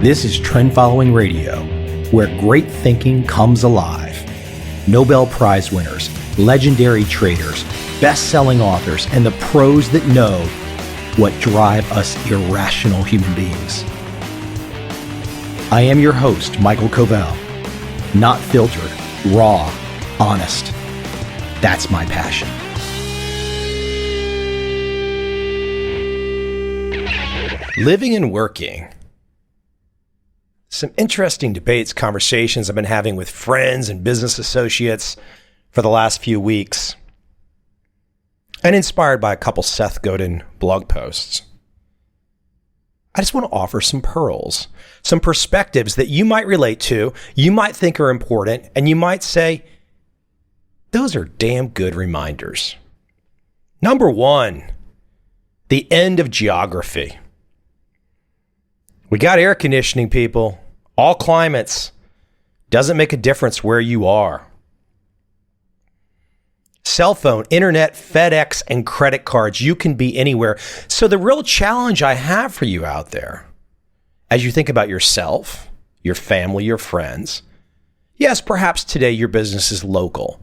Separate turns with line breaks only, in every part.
This is Trend Following Radio, where great thinking comes alive. Nobel Prize winners, legendary traders, best-selling authors, and the pros that know what drive us irrational human beings. I am your host, Michael Covel. Not filtered, raw, honest. That's my passion. Living and working. Some interesting debates, conversations I've been having with friends and business associates for the last few weeks, and inspired by a couple Seth Godin blog posts. I just want to offer some pearls, some perspectives that you might relate to, you might think are important, and you might say, those are damn good reminders. Number one, the end of geography. We got air conditioning, people. All climates. Doesn't make a difference where you are. Cell phone, internet, FedEx, and credit cards. You can be anywhere. So the real challenge I have for you out there, as you think about yourself, your family, your friends, yes, perhaps today your business is local.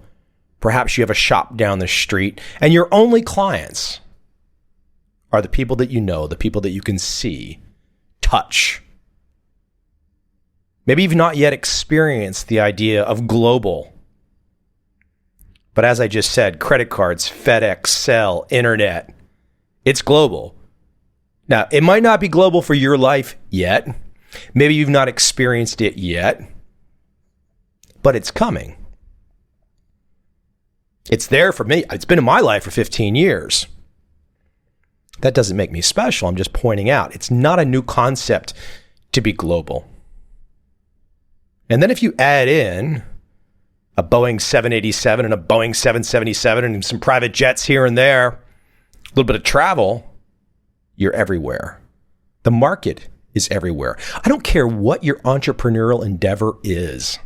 Perhaps you have a shop down the street, and your only clients are the people that you know, the people that you can see, touch. Maybe you've not yet experienced the idea of global. But as I just said, credit cards, FedEx, Cell, internet, it's global. Now, it might not be global for your life yet. Maybe you've not experienced it yet, but it's coming. It's there for me. It's been in my life for 15 years. That doesn't make me special. I'm just pointing out it's not a new concept to be global. And then if you add in a Boeing 787 and a Boeing 777 and some private jets here and there, a little bit of travel, you're everywhere. The market is everywhere. I don't care what your entrepreneurial endeavor is,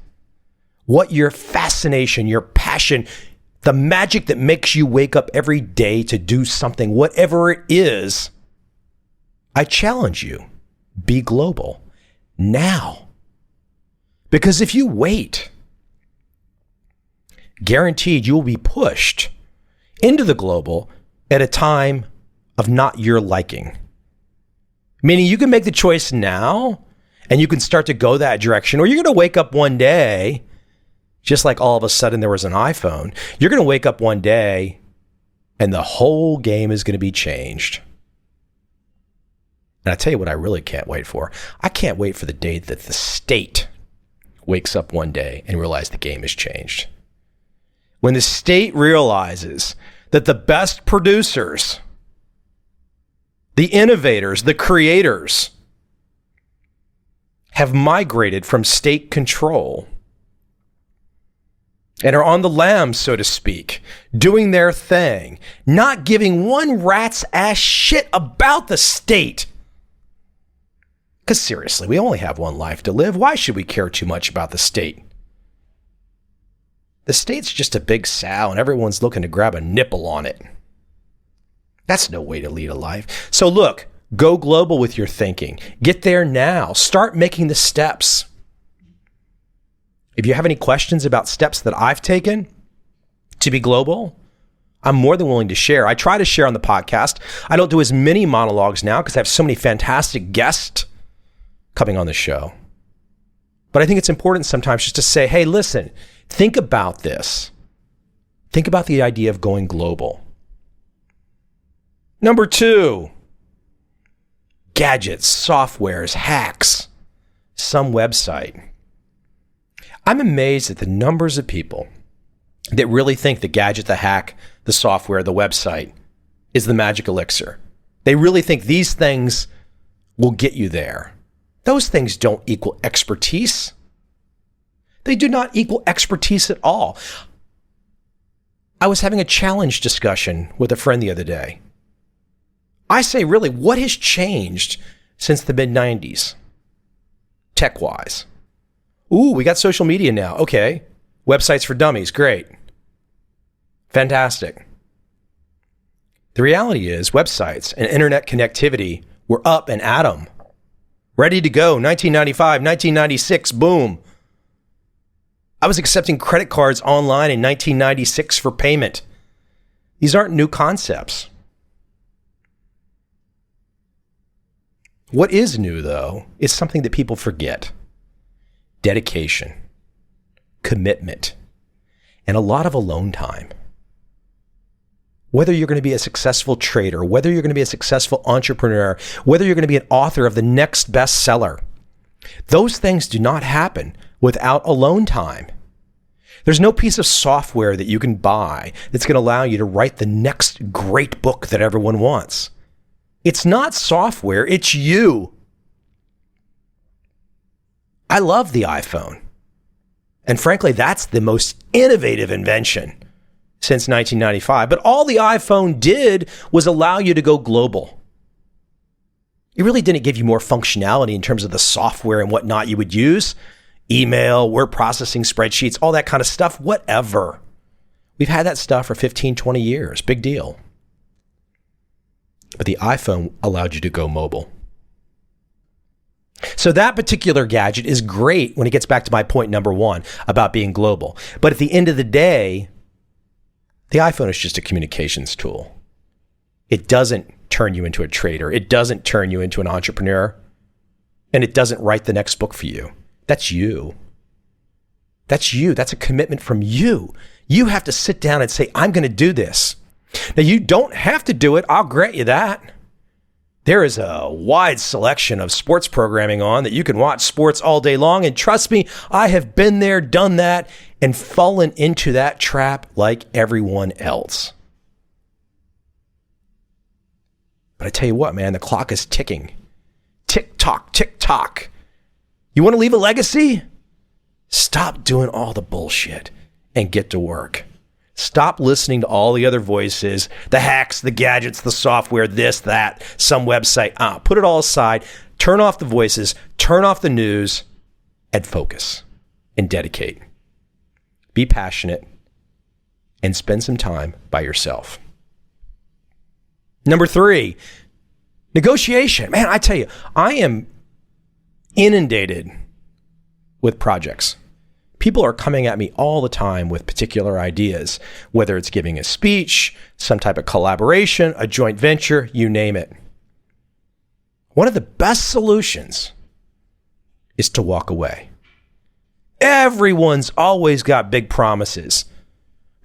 what your fascination, your passion, the magic that makes you wake up every day to do something, whatever it is, I challenge you, be global now. Because if you wait, guaranteed you will be pushed into the global at a time of not your liking. Meaning you can make the choice now and you can start to go that direction, or you're going to wake up one day, just like all of a sudden there was an iPhone, you're going to wake up one day and the whole game is going to be changed. And I tell you what I really can't wait for. I can't wait for the day that the state wakes up one day and realizes the game has changed. When the state realizes that the best producers, the innovators, the creators have migrated from state control and are on the lam, so to speak, doing their thing, not giving one rat's ass shit about the state. Because seriously, we only have one life to live. Why should we care too much about the state? The state's just a big sow and everyone's looking to grab a nipple on it. That's no way to lead a life. So look, go global with your thinking. Get there now. Start making the steps. If you have any questions about steps that I've taken to be global, I'm more than willing to share. I try to share on the podcast. I don't do as many monologues now because I have so many fantastic guests coming on the show. But I think it's important sometimes just to say, hey, listen, think about this. Think about the idea of going global. Number two, gadgets, softwares, hacks, some website. I'm amazed at the numbers of people that really think the gadget, the hack, the software, the website is the magic elixir. They really think these things will get you there. Those things don't equal expertise. They do not equal expertise at all. I was having a challenge discussion with a friend the other day. I say, really, what has changed since the mid-90s, tech-wise? Ooh, we got social media now. Okay. Websites for dummies. Great. Fantastic. The reality is websites and internet connectivity were up and at 'em Ready to go, 1995, 1996, boom. I was accepting credit cards online in 1996 for payment. These aren't new concepts. What is new, though, is something that people forget. Dedication, commitment, and a lot of alone time. Whether you're going to be a successful trader, whether you're going to be a successful entrepreneur, whether you're going to be an author of the next bestseller, those things do not happen without alone time. There's no piece of software that you can buy that's going to allow you to write the next great book that everyone wants. It's not software, it's you. I love the iPhone. And frankly, that's the most innovative invention since 1995. But all the iPhone did was allow you to go global. It really didn't give you more functionality in terms of the software and whatnot you would use. Email, word processing, spreadsheets, all that kind of stuff, whatever. We've had that stuff for 15, 20 years. Big deal. But the iPhone allowed you to go mobile. So that particular gadget is great when it gets back to my point number one about being global. But at the end of the day, the iPhone is just a communications tool. It doesn't turn you into a trader. It doesn't turn you into an entrepreneur. And it doesn't write the next book for you. That's you. That's you. That's a commitment from you. You have to sit down and say, I'm going to do this. Now, you don't have to do it. I'll grant you that. There is a wide selection of sports programming on that you can watch sports all day long. And trust me, I have been there, done that, and fallen into that trap like everyone else. But I tell you what, man, the clock is ticking. Tick tock, tick tock. You want to leave a legacy? Stop doing all the bullshit and get to work. Stop listening to all the other voices, the hacks, the gadgets, the software, this, that, some website. Put it all aside. Turn off the voices, turn off the news, and focus and dedicate. Be passionate and spend some time by yourself. Number 3, negotiation. Man, I tell you, I am inundated with projects. People are coming at me all the time with particular ideas, whether it's giving a speech, some type of collaboration, a joint venture, you name it. One of the best solutions is to walk away. Everyone's always got big promises.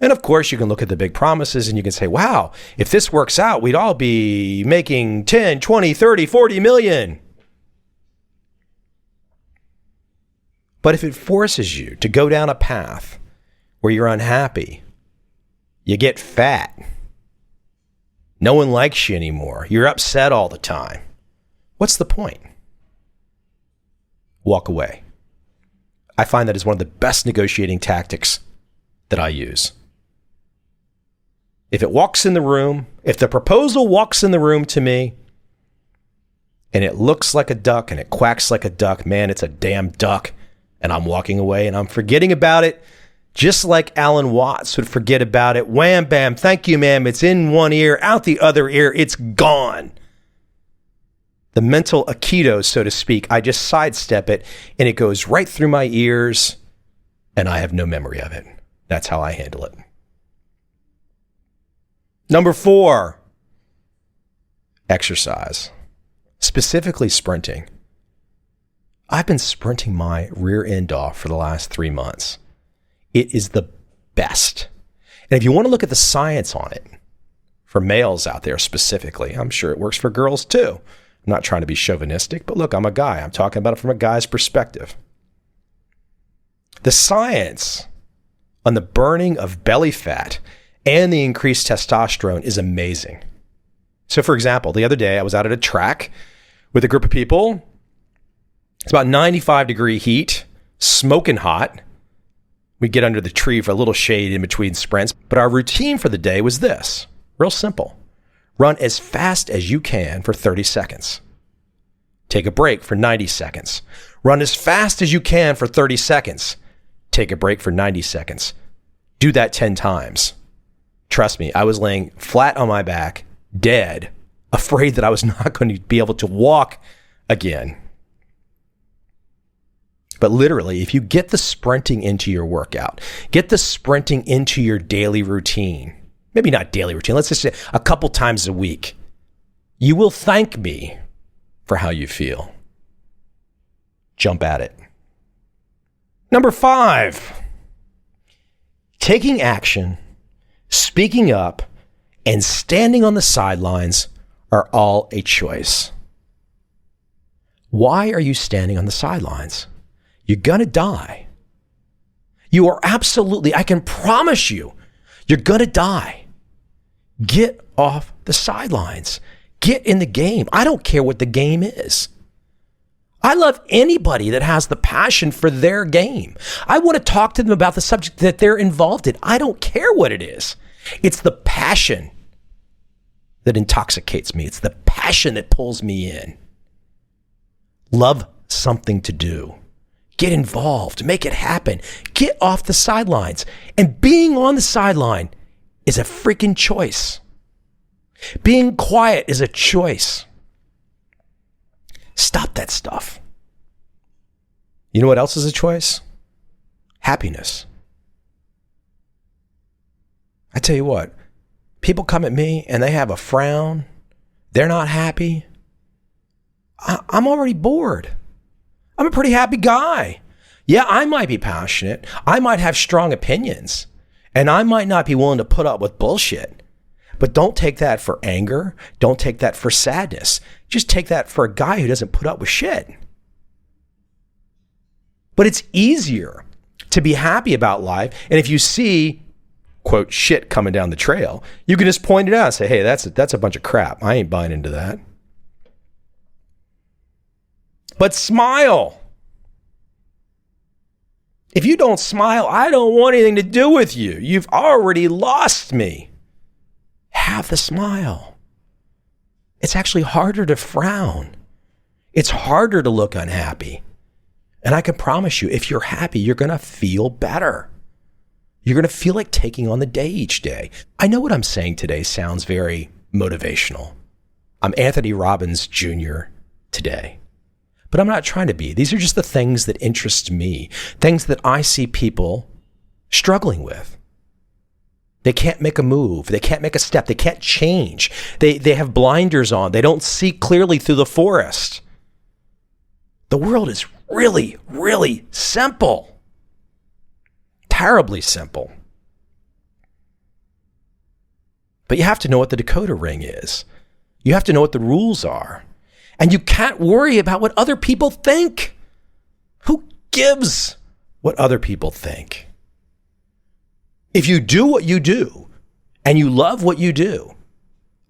And of course, you can look at the big promises and you can say, wow, if this works out, we'd all be making 10, 20, 30, 40 million. But if it forces you to go down a path where you're unhappy, you get fat, no one likes you anymore, you're upset all the time, what's the point? Walk away. I find that is one of the best negotiating tactics that I use. If it walks in the room, if the proposal walks in the room to me, and it looks like a duck and it quacks like a duck, man, it's a damn duck. And I'm walking away and I'm forgetting about it, just like Alan Watts would forget about it. Wham, bam, thank you, ma'am. It's in one ear, out the other ear. It's gone. The mental aikido, so to speak, I just sidestep it and it goes right through my ears and I have no memory of it. That's how I handle it. Number 4, exercise, specifically sprinting. I've been sprinting my rear end off for the last 3 months. It is the best. And if you want to look at the science on it, for males out there specifically, I'm sure it works for girls too. I'm not trying to be chauvinistic, but look, I'm a guy. I'm talking about it from a guy's perspective. The science on the burning of belly fat and the increased testosterone is amazing. So for example, the other day I was out at a track with a group of people. It's about 95-degree heat, smoking hot. We get under the tree for a little shade in between sprints. But our routine for the day was this. Real simple. Run as fast as you can for 30 seconds. Take a break for 90 seconds. Run as fast as you can for 30 seconds. Take a break for 90 seconds. Do that 10 times. Trust me, I was laying flat on my back, dead, afraid that I was not going to be able to walk again. but literally, if you get the sprinting into your workout, get the sprinting into your daily routine, maybe not daily routine, let's just say a couple times a week, you will thank me for how you feel. Jump at it. Number 5, taking action, speaking up, and standing on the sidelines are all a choice. Why are you standing on the sidelines? You're going to die. You are absolutely, I can promise you, you're going to die. Get off the sidelines. Get in the game. I don't care what the game is. I love anybody that has the passion for their game. I want to talk to them about the subject that they're involved in. I don't care what it is. It's the passion that intoxicates me. It's the passion that pulls me in. Love something to do. Get involved. Make it happen. Get off the sidelines. And being on the sideline is a freaking choice. Being quiet is a choice. Stop that stuff. You know what else is a choice? Happiness. I tell you what, people come at me and they have a frown. They're not happy. I'm already bored. I'm a pretty happy guy. Yeah, I might be passionate. I might have strong opinions. And I might not be willing to put up with bullshit. But don't take that for anger. Don't take that for sadness. Just take that for a guy who doesn't put up with shit. But it's easier to be happy about life. And if you see, quote, shit coming down the trail, you can just point it out and say, hey, that's a bunch of crap. I ain't buying into that. But smile. If you don't smile, I don't want anything to do with you. You've already lost me. Have the smile. It's actually harder to frown. It's harder to look unhappy. And I can promise you, if you're happy, you're going to feel better. You're going to feel like taking on the day each day. I know what I'm saying today sounds very motivational. I'm Anthony Robbins Jr. today. But I'm not trying to be. These are just the things that interest me, things that I see people struggling with. They can't make a move. They can't make a step. They can't change. They have blinders on. They don't see clearly through the forest. The world is really, really simple. Terribly simple. But you have to know what the decoder ring is. You have to know what the rules are. And you can't worry about what other people think. Who gives what other people think? If you do what you do and you love what you do,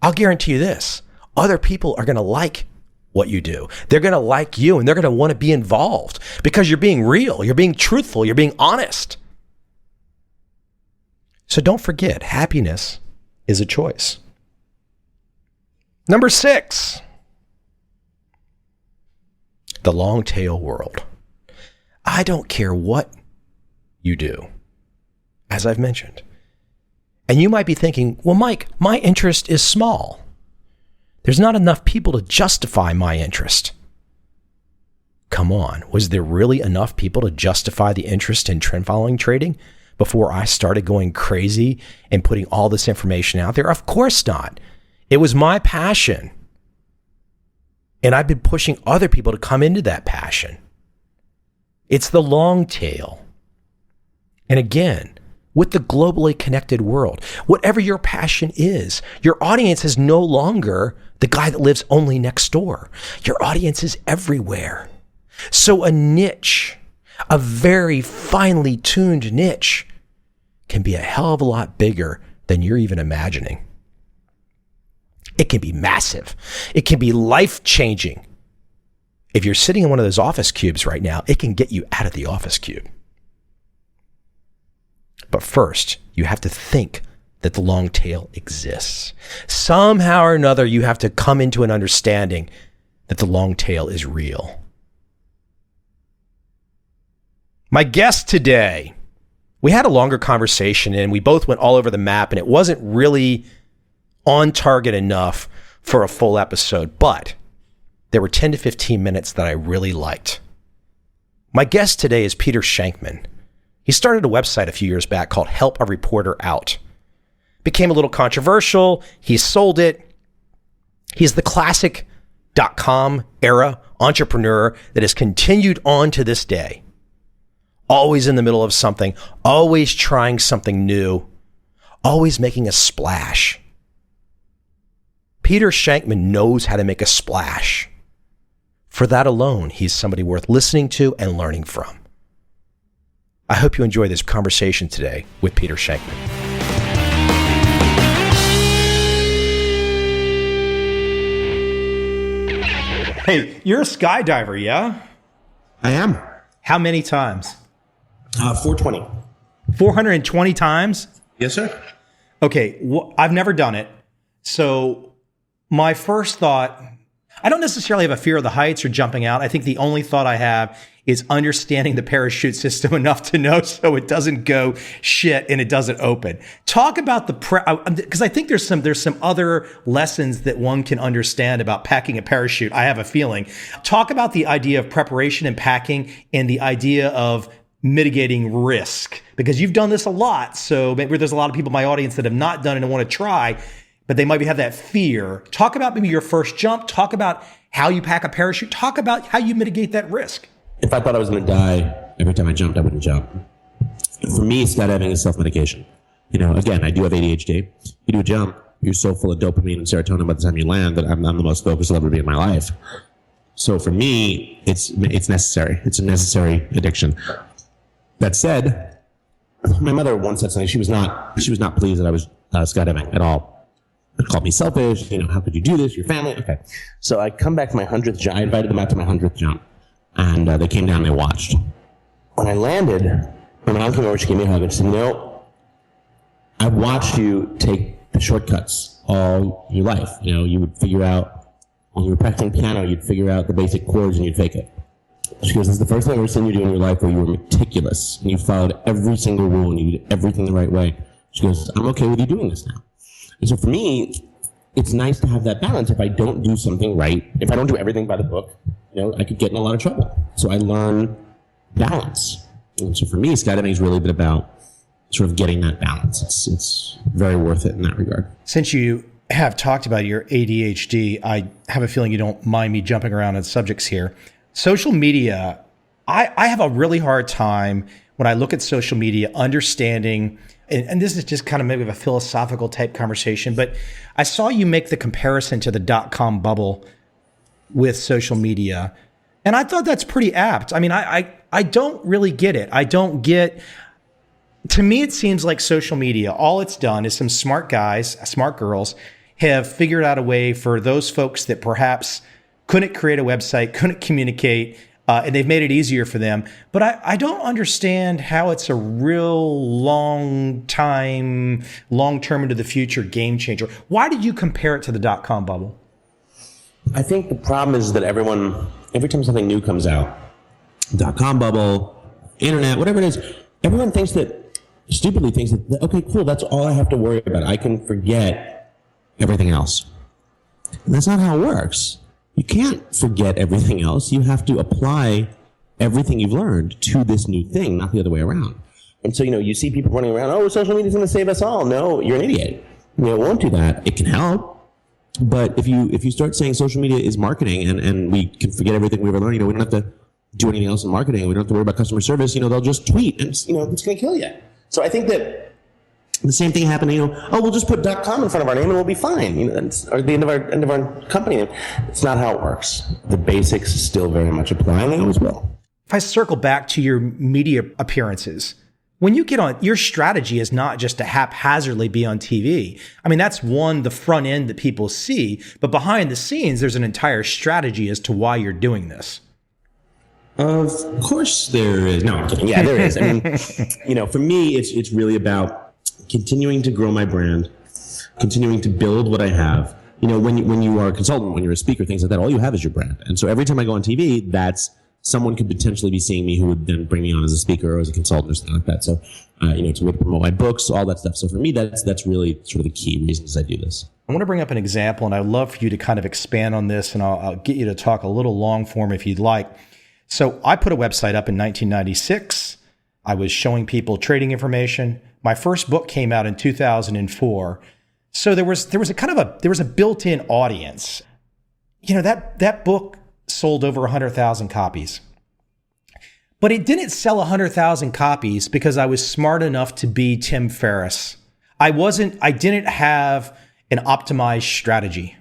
I'll guarantee you this, other people are going to like what you do. They're going to like you and they're going to want to be involved because you're being real, you're being truthful, you're being honest. So don't forget, happiness is a choice. Number 6, the long tail world. I don't care what you do, as I've mentioned. And you might be thinking, well, Mike, my interest is small. There's not enough people to justify my interest. Come on, was there really enough people to justify the interest in trend following trading before I started going crazy and putting all this information out there? Of course not. It was my passion. And I've been pushing other people to come into that passion. It's the long tail. And again, with the globally connected world, whatever your passion is, your audience is no longer the guy that lives only next door. Your audience is everywhere. So a niche, a very finely tuned niche, can be a hell of a lot bigger than you're even imagining. It can be massive. It can be life-changing. If you're sitting in one of those office cubes right now, it can get you out of the office cube. But first, you have to think that the long tail exists. Somehow or another, you have to come into an understanding that the long tail is real. My guest today, we had a longer conversation and we both went all over the map and it wasn't really on target enough for a full episode, but there were 10 to 15 minutes that I really liked. My guest today is Peter Shankman. He started a website a few years back called Help a Reporter Out. Became a little controversial. He sold it. He's the classic .com era entrepreneur that has continued on to this day. Always in the middle of something, always trying something new, always making a splash. Peter Shankman knows how to make a splash. For that alone, he's somebody worth listening to and learning from. I hope you enjoy this conversation today with Peter Shankman. Hey, you're a skydiver, yeah?
I am.
How many times?
420.
420 times?
Yes, sir.
Okay, I've never done it. So my first thought, I don't necessarily have a fear of the heights or jumping out. I think the only thought I have is understanding the parachute system enough to know so it doesn't go shit and it doesn't open. Talk about because I think there's some other lessons that one can understand about packing a parachute. I have a feeling. Talk about the idea of preparation and packing and the idea of mitigating risk, because you've done this a lot. So maybe there's a lot of people in my audience that have not done it and want to try, but they might have that fear. Talk about maybe your first jump. Talk about how you pack a parachute. Talk about how you mitigate that risk.
If I thought I was going to die every time I jumped, I wouldn't jump. For me, skydiving is self-medication. Again, I do have ADHD. You do a jump, you're so full of dopamine and serotonin by the time you land that I'm the most focused I'll ever be in my life. So for me, it's necessary. It's a necessary addiction. That said, my mother once said something. She was not pleased that I was skydiving at all. It called me selfish. How could you do this? Your family. Okay. So I come back to my 100th jump. I invited them out to my 100th jump. And they came down and they watched. When I landed, my mom came over, she gave me a hug and she said, I've watched you take the shortcuts all your life. You would figure out, when you were practicing piano, you'd figure out the basic chords and you'd fake it. She goes, this is the first thing I've ever seen you do in your life where you were meticulous and you followed every single rule and you did everything the right way. She goes, I'm okay with you doing this now. And so for me, it's nice to have that balance. If I don't do something right, if I don't do everything by the book, I could get in a lot of trouble. So I learn balance. And so for me, skydiving has really been about sort of getting that balance. It's very worth it in that regard.
Since you have talked about your ADHD, I have a feeling you don't mind me jumping around on subjects here. Social media, I have a really hard time when I look at social media understanding, and this is just kind of maybe a philosophical type conversation, but I saw you make the comparison to the .com bubble with social media. And I thought that's pretty apt. I mean, I don't really get it. To me, it seems like social media, all it's done is some smart guys, smart girls have figured out a way for those folks that perhaps couldn't create a website, couldn't communicate, and they've made it easier for them. But I don't understand how it's a real long-term into the future game changer. Why did you compare it to the .com bubble?
I think the problem is that every time something new comes out, .com bubble, internet, whatever it is, everyone stupidly thinks that, okay, cool, that's all I have to worry about. I can forget everything else. And that's not how it works. You can't forget everything else. You have to apply everything you've learned to this new thing, not the other way around. And so, you see people running around, social media's going to save us all. No, you're an idiot. It won't do that. It can help. But if you start saying social media is marketing and we can forget everything we ever learned, we don't have to do anything else in marketing. We don't have to worry about customer service. They'll just tweet and it's going to kill you. So I think that the same thing happened. We'll just put .com in front of our name and we'll be fine. Or the end of our company name. It's not how it works. The basics still very much apply, and they always will.
If I circle back to your media appearances, when you get on, your strategy is not just to haphazardly be on TV. I mean, that's the front end that people see, but behind the scenes, there's an entire strategy as to why you're doing this.
Of course there is. No, I'm kidding. Yeah, there is. I mean, for me, it's really about continuing to grow my brand, continuing to build what I have. When you are a consultant, when you're a speaker, things like that, all you have is your brand. And so every time I go on TV, someone could potentially be seeing me who would then bring me on as a speaker or as a consultant or something like that. So, it's a way to promote my books, all that stuff. So for me, that's really sort of the key reasons I do this.
I want to bring up an example, and I'd love for you to kind of expand on this, and I'll get you to talk a little long form if you'd like. So I put a website up in 1996. I was showing people trading information. My first book came out in 2004. So there was a built-in audience. That book sold over 100,000 copies. But it didn't sell 100,000 copies because I was smart enough to be Tim Ferriss. I didn't have an optimized strategy.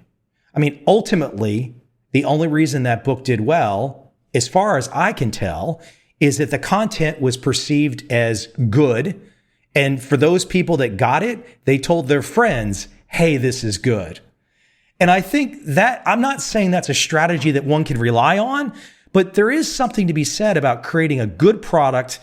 I mean, ultimately, the only reason that book did well, as far as I can tell, is that the content was perceived as good. And for those people that got it, they told their friends, hey, this is good. And I think that, I'm not saying that's a strategy that one can rely on, but there is something to be said about creating a good product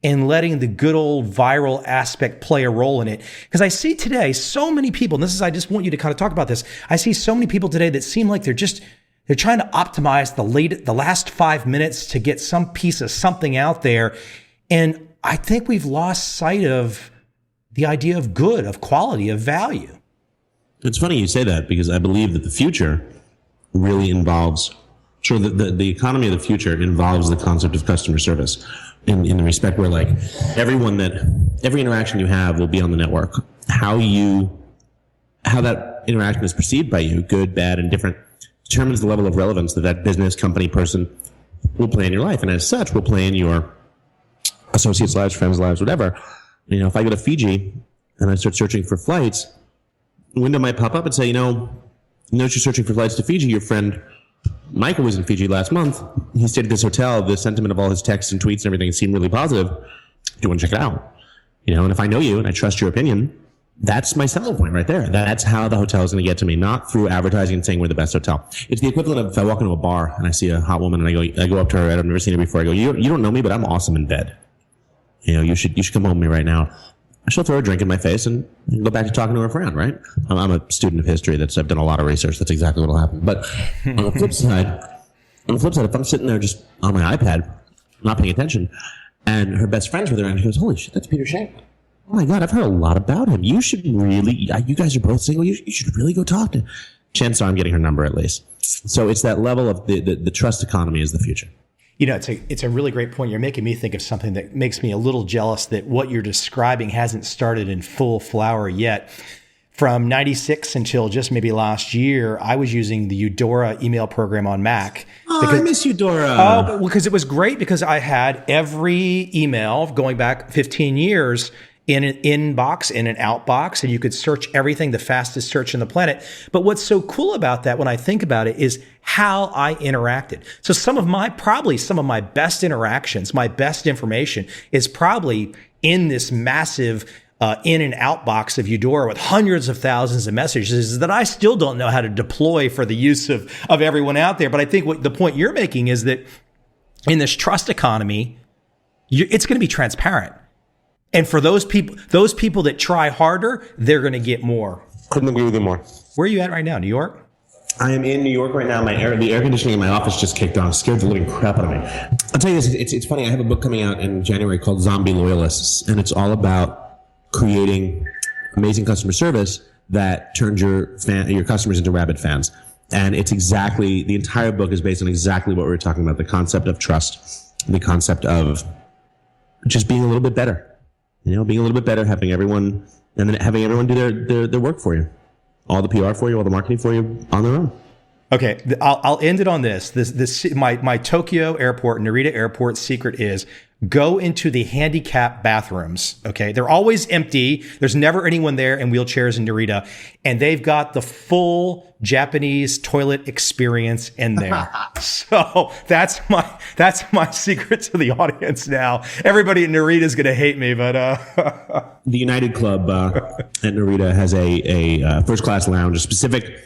and letting the good old viral aspect play a role in it. Because I see today so many people, and I just want you to kind of talk about this. I see so many people today that seem like they're trying to optimize the last 5 minutes to get some piece of something out there. And I think we've lost sight of the idea of good, of quality, of value.
It's funny you say that, because I believe that the future really involves, the economy of the future involves the concept of customer service in the respect where, like, every interaction you have will be on the network. How that interaction is perceived by you, good, bad, and different, determines the level of relevance that business, company, person will play in your life. And as such, will play in your associates' lives, friends' lives, whatever. If I go to Fiji and I start searching for flights, a window might pop up and say, you're searching for flights to Fiji. Your friend Michael was in Fiji last month. He stayed at this hotel. The sentiment of all his texts and tweets and everything seemed really positive. Do you want to check it out? And if I know you and I trust your opinion, that's my selling point right there. That's how the hotel is going to get to me, not through advertising and saying we're the best hotel. It's the equivalent of if I walk into a bar and I see a hot woman and I go up to her. I've never seen her before. I go, you don't know me, but I'm awesome in bed. You should come home with me right now. She'll throw a drink in my face and go back to talking to her friend, right? I'm a student of history. I've done a lot of research. That's exactly what will happen. But on the flip side, if I'm sitting there just on my iPad, not paying attention, and her best friend's with her, and she goes, holy shit, that's Peter Shankman. Oh my God, I've heard a lot about him. You should really, you guys are both single. You should really go talk to him. Chances are I'm getting her number at least. So it's that level of the trust economy is the future.
It's a really great point. You're making me think of something that makes me a little jealous that what you're describing hasn't started in full flower yet. From 96 until just maybe last year, I was using the Eudora email program on Mac.
I miss Eudora.
Oh, because it was great because I had every email going back 15 years in an inbox, in an outbox, and you could search everything, the fastest search on the planet. But what's so cool about that when I think about it is how I interacted. So some of my best interactions, my best information is probably in this massive in and out box of Eudora with hundreds of thousands of messages that I still don't know how to deploy for the use of everyone out there. But I think what the point you're making is that in this trust economy, it's going to be transparent. And for those people that try harder, they're going to get more.
Couldn't agree with you more.
Where are you at right now? New York?
I am in New York right now. The air conditioning in my office just kicked on. Scared the living crap out of me. I'll tell you this. It's funny. I have a book coming out in January called Zombie Loyalists, and it's all about creating amazing customer service that turns your customers into rabid fans. And it's exactly, the entire book is based on exactly what we were talking about, the concept of trust, the concept of just being a little bit better. Being a little bit better, having everyone do their work for you. All the PR for you, all the marketing for you on their own.
Okay, I'll end it on this. My Tokyo airport, Narita airport secret is go into the handicap bathrooms. Okay, they're always empty. There's never anyone there in wheelchairs in Narita, and they've got the full Japanese toilet experience in there. So that's my secret to the audience now. Everybody in Narita is going to hate me, but
the United Club at Narita has a first class lounge, a specific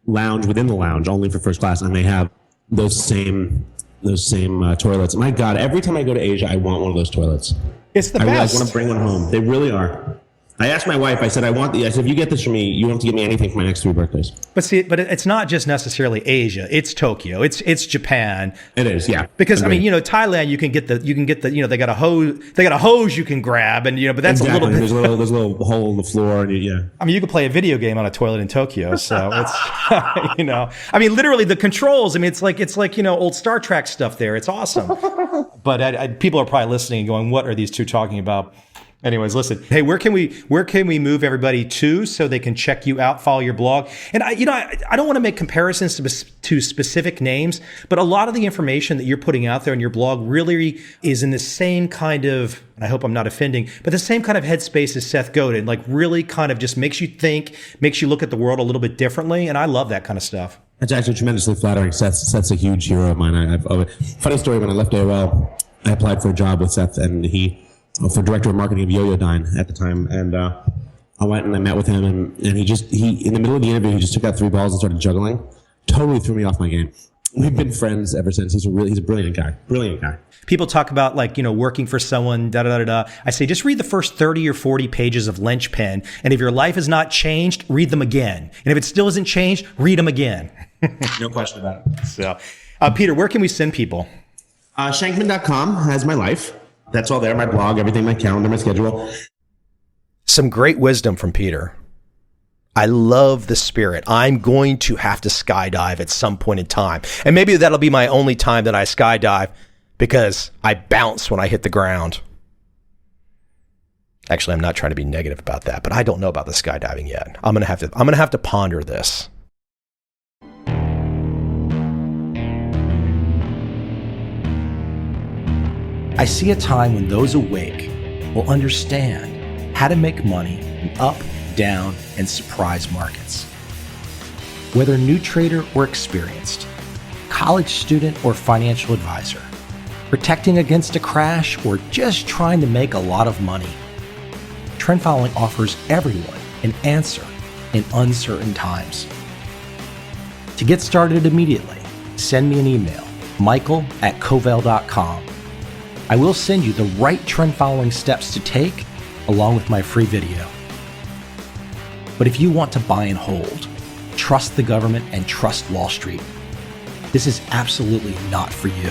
lounge within the lounge only for first class, and they have those same toilets. My God, every time I go to Asia, I want one of those toilets.
It's the best.
I want to bring one home. They really are. I asked my wife, I said, I said, if you get this for me, you don't have to get me anything for my next 3 birthdays.
But it's not just necessarily Asia. It's Tokyo. It's Japan.
It is, yeah.
Because I mean, Thailand, you can get the, they got a hose you can grab, and but that's
exactly.
a little bit.
There's a little hole in the floor, and yeah.
I mean, you can play a video game on a toilet in Tokyo, so it's I mean, literally the controls. I mean, it's like old Star Trek stuff there. It's awesome. But people are probably listening and going, "What are these two talking about?" Anyways, listen. Hey, where can we move everybody to so they can check you out, follow your blog? And I don't want to make comparisons to specific names, but a lot of the information that you're putting out there on your blog really is in the same kind of, and I hope I'm not offending, but the same kind of headspace as Seth Godin. Like really kind of just makes you think, makes you look at the world a little bit differently, and I love that kind of stuff.
It's actually tremendously flattering. Seth's a huge hero of mine. Funny story, when I left AOL, I applied for a job with Seth, and for director of marketing of Yo-Yo-Dine at the time, and I went and I met with him, and he in the middle of the interview, he just took out 3 balls and started juggling. Totally threw me off my game. We've been friends ever since. He's a brilliant guy. People
talk about working for someone, I say, just read the first 30 or 40 pages of Lynchpin, and if your life has not changed, read them again. And if it still isn't changed, read them again.
No question about it.
So, Peter, where can we send people?
Shankman.com has my life. That's all there, my blog, everything, my calendar, my schedule.
Some great wisdom from Peter. I love the spirit. I'm going to have to skydive at some point in time. And maybe that'll be my only time that I skydive, because I bounce when I hit the ground. Actually, I'm not trying to be negative about that, but I don't know about the skydiving yet. I'm going to have to ponder this. I see a time when those awake will understand how to make money in up, down, and surprise markets. Whether new trader or experienced, college student or financial advisor, protecting against a crash or just trying to make a lot of money, trend following offers everyone an answer in uncertain times. To get started immediately, send me an email, michael@covel.com. I will send you the right trend following steps to take along with my free video. But if you want to buy and hold, trust the government and trust Wall Street, this is absolutely not for you.